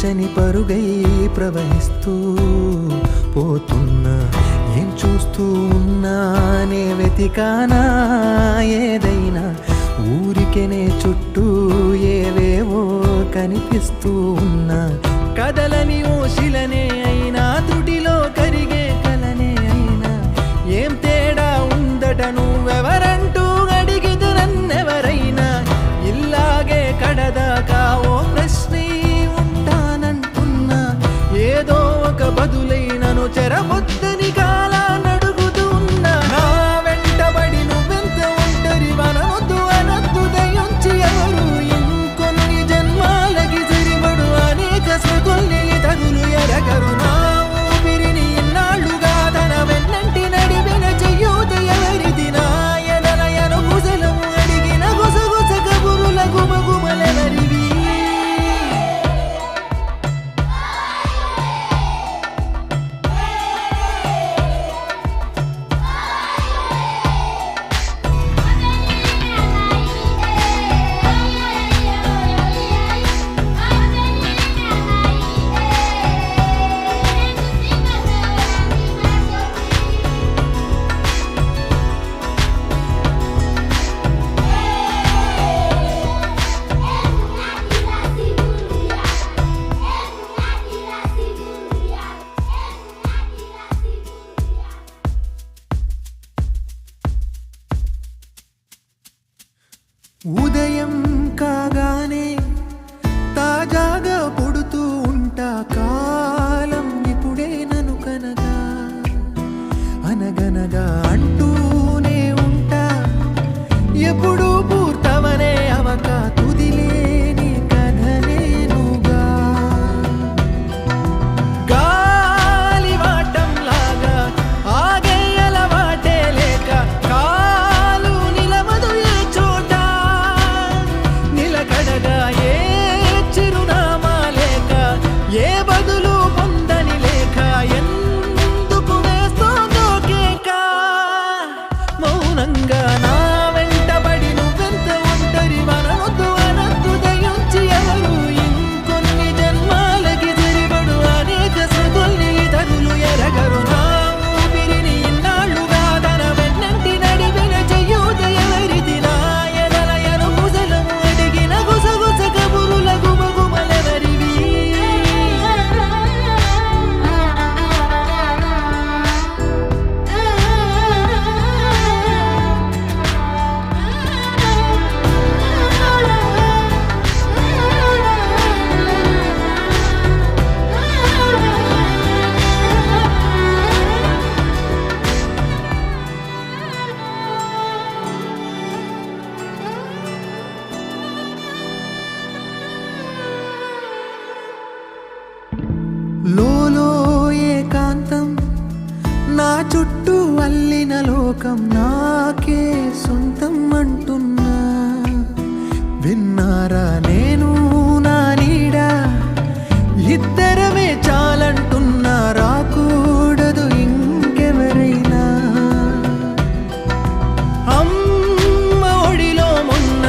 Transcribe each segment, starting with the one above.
తీర్చని పరుగై ప్రవహిస్తూ పోతున్నా. ఏం చూస్తూ ఉన్నానే వెతికానా ఏదైనా, ఊరికెనే చుట్టూ ఏవేవో కనిపిస్తూ ఉన్నా. కదలని ఓశిలనే అయినా, త్రుటిలో కరిగే కలనే అయినా, ఏం తేడా ఉందట నువ్వెవరంటూ అడిగిదు నన్నెవరైనా. ఇల్లాగే కడదాకా ఓ ప్రశ్నే ఉంటానంటున్నా. ఏదో ఒక బదులైనను చెరబొద్దని కాలానడుగుతూ ఉన్నా. నా వెంటబడి నువ్వెంత ఒంటరి వనవద్దు అనద్దు దయించి ఎవరు. ఇంకొన్ని జన్మాలకి సరిపడు అనేక స్మృతుల్ని తగులు ఎరగరు. నా ఊపిరిని ఇన్నాళ్ళుగా తన వెన్నంటి నడిపిన చెయ్యూత ఎవరిది. నా ఎదలయను గుసలము అడిగిన గుసగుస కబురుల గుమగుమలెవరివి. ఉదయం కాగానే తాజాగా పుడుతూ ఉంటా. కాలం ఇప్పుడే నన్ను కనగా అనగనగా అంటూనే ఉంటా. ఎప్పుడు పూర్తవనే అవక తుదిలేని కథనేనుగా. గాలివాటంలాగా ఆగే అలవాటే లేక కాలు నిలవదు ఏ చోట. నిలకడగా ఏ చిరునామా లేక, ఏ బదులు పొందని లేక, ఎందుకు వేస్తోందో కేక. మౌనంగా నా వెంటబడి నువ్వెంత ఒంటరి వనవద్దు అనద్దు దయించి ఎవరు. ఇంకొన్ని జన్మాలకి సరిపడు అనేక స్మృతుల్ని తగులు ఎరగరు. నా ఊపిరిని ఇన్నాళ్ళుగా తన వెన్నంటి నడిపిన చెయ్యూత ఎవరిది. నా ఎదలయను గుసలము అడిగిన గుసగుస కబురుల గుమగుమలెవరివి. లోలో ఏకాంతం, నా చుట్టూ అల్లిన లోకం నాకే సొంతం అంటున్నా. విన్నారా నేను నా నీడ, ఇద్దరమే చాలంటున్నా. రాకూడదు ఇంకెవరైనా. అమ్మ ఒడిలో మొన్న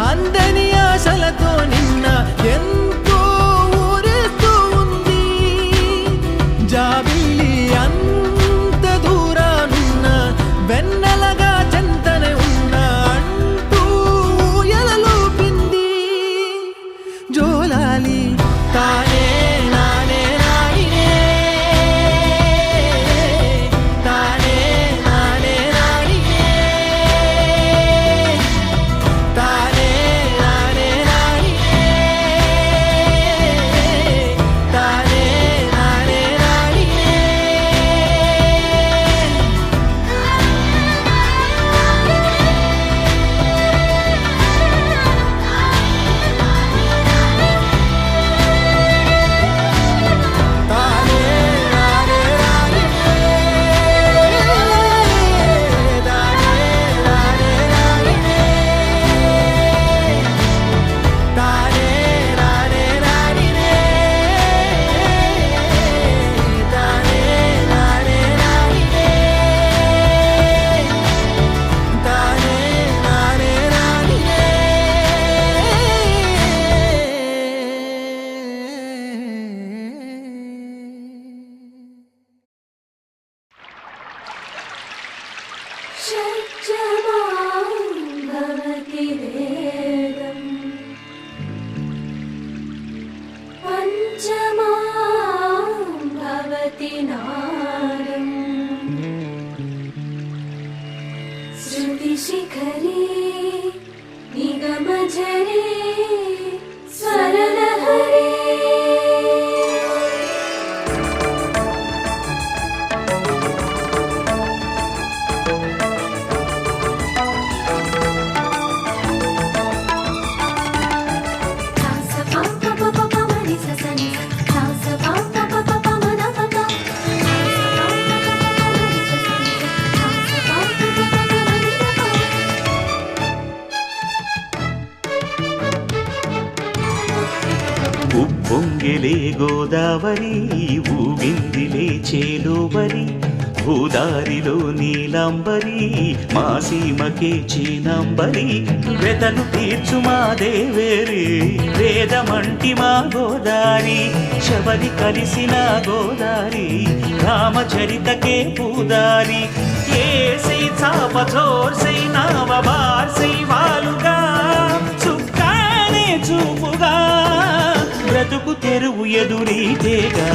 అందని ఆశలతో నిన్న ఎంతో ఊరేస్తూ ఉంది. జాబిల్లి అంత దూరానున్న వెన్నెలగా చెంతనే ఉన్నా అంటూ ఎలలోపింది. జోలాలి తానే నానే నాయనే भक्तिनादम् श्रुतिशिखरे निगमजरे स्वरलहरे ఉప్పొంగిలే గోదావరి ఊగిందిలే చేలోబరి భూదారిలో నీలాంబరి మా సీమకే చీనాంబరి వెతలు తీర్చు మా దేవేరి వేదమంటి మా గోదారి శబరి కలిసిన గోదారి రామచరితకే పూదారి ఏసై చాప చోర్సై నావ బార్సై వాలుగా చుక్కానే చూపుగా బ్రతుకు తెరువు ఎదురీతేగా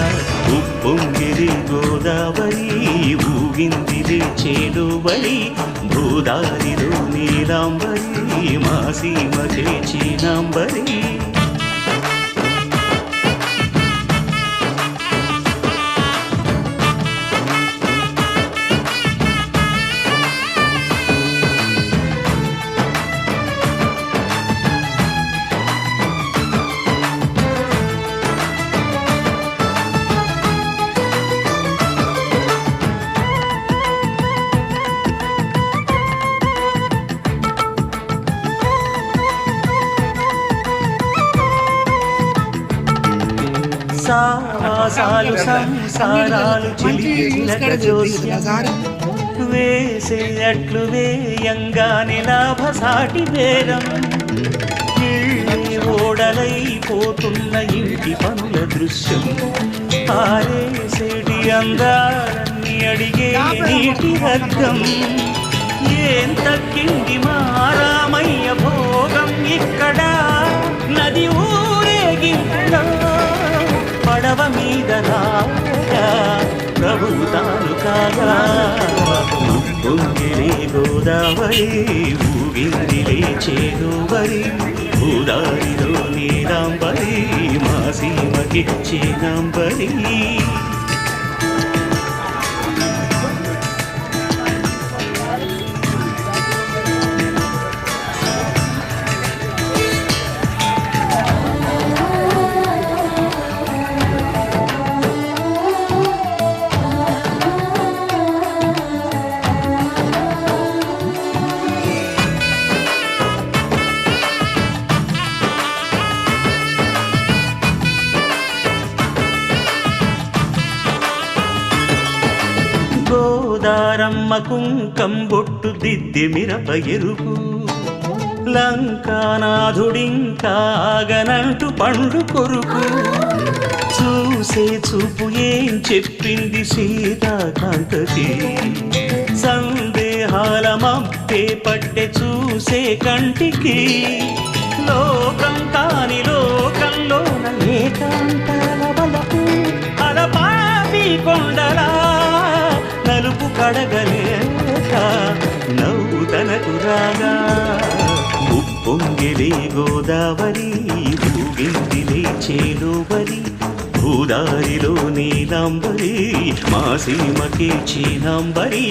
ఉప్పొంగిరి గోదావరి ఊగిందిరి చేలువరి భూదారిలో నీలాంబరి మా సీమకే చీనాంబరి సావాసాలు సంసారాలు చిలిక జోస్యం వేసే అట్లు వేయంగానే లాభసాటి వేరం ఓడలైపోతున్న ఇంటి పనుల దృశ్యం ఆరేసేటి అందాలన్నీ అడిగే నీటి రక్తం ఏం తగ్గింది మా రామయ్య భోగం ఇక్కడ నది ఊరేగింపులో పడవ మీద రాగా ప్రభువు తాను కాగా ఉప్పొంగిలే గోదావరి ఊగిందిలే చేలోబరి భూదారిలో నీలాంబరి మా సీమకి చీనాంబరి గోదారమ్మ కుంకం బొట్టు దిద్ది మిరప ఎరుపు లంకానాథుడింకాగనంటూ పండు కొరుకు చూసే చూపు ఏం చెప్పింది సీతాకాంతకి సందేహాల మప్పే పట్టె చూసే కంటికి లోకం కాని లోకంలోన ఏకాంతాల వలపు అలపాపి కొండలా నలుపు కడగలేక నవ్వు తనకు రాగా ఉప్పొంగిలే గోదావరి ఊగిందిలే చేలోబరి భూదారిలో నీలాంబరి మా సీమకే చీనాంబరి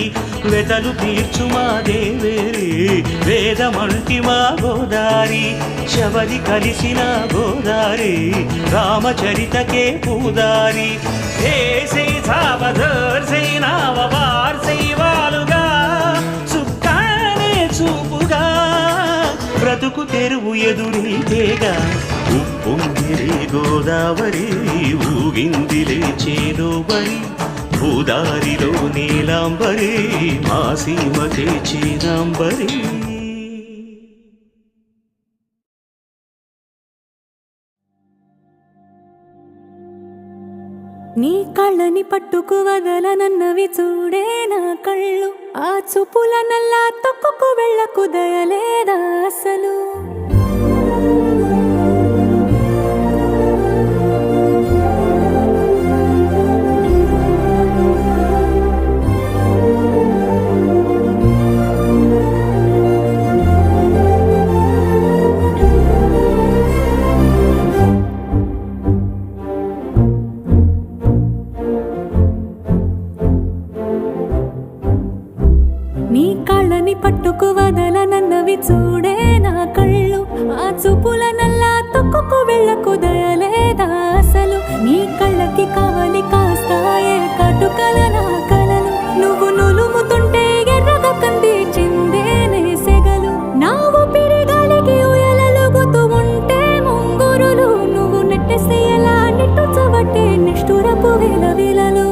వెతలు తీర్చు మా దేవేరి వేదమంటి మా గోదారి శబరి కలిసిన గోదారి రామచరితకే పూదారి ఏసై సావధర్సై నావ వార్సై వాలుగా చుక్కానే చూపుగా బ్రతుకు తెరువు ఎదురీతేగా ఉప్పొంగిలే గోదావరి ఊగిందిలే చేలోబరి భూదారిలో నీలాంబరి మా సీమకే చీనాంబరి నీ కళ్ళని పట్టుకు వదలనన్నవి చూడే నా కళ్ళు ఆ చూపుల నల్లా తొక్కుకు వెళ్ళకు దయలేదా అసలు నన్నవి చూడే నా కళ్ళు ఆ చూపుల నల్లా తొక్కుకు వెళ్ళకు దయలేదా అసలు నీ కళ్ళకి కావాలి కాస్తాయే కాటుకల నా కలలు నువ్వు నులుముతుంటే ఎర్రగా కంది చిందేనే సెగలు నా ఊపిరి గాలికి ఉయలలుగుతూ ఉంటే ముంగురులు నువ్వు నెట్టేస్తే ఎలా నిట్టు చవట్టే నిష్ఠురపు విలవిలలు